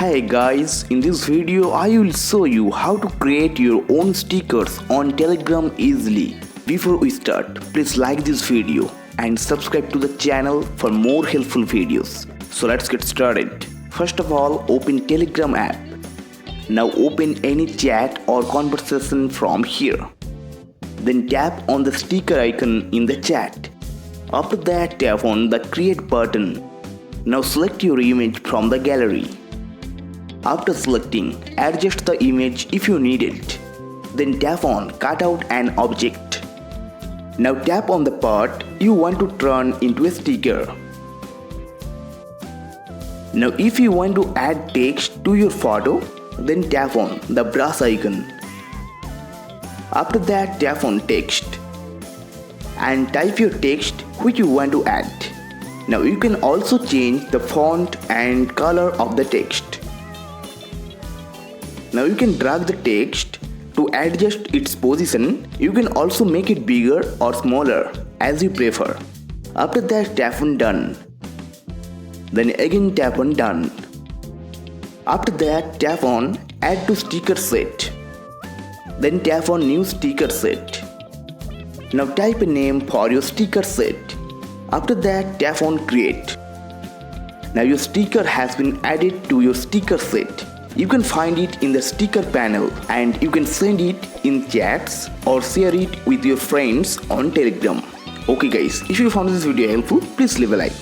Hey guys, in this video I will show you how to create your own stickers on Telegram easily. Before we start, please like this video and subscribe to the channel for more helpful videos. So let's get started. First of all, open Telegram app. Now open any chat or conversation from here. Then tap on the sticker icon in the chat. After that, tap on the create button. Now select your image from the gallery. After selecting, adjust the image if you need it. Then tap on cut out an object. Now tap on the part you want to turn into a sticker. Now if you want to add text to your photo, then tap on the brush icon. After that, tap on text and type your text which you want to add. Now you can also change the font and color of the text. Now you can drag the text to adjust its position. You can also make it bigger or smaller as you prefer. After that, tap on done. Then again tap on done. After that, tap on add to sticker set. Then tap on new sticker set. Now type a name for your sticker set. After that, tap on create. Now your sticker has been added to your sticker set. You can find it in the sticker panel and you can send it in chats or share it with your friends on Telegram. Okay guys, if you found this video helpful, please leave a like.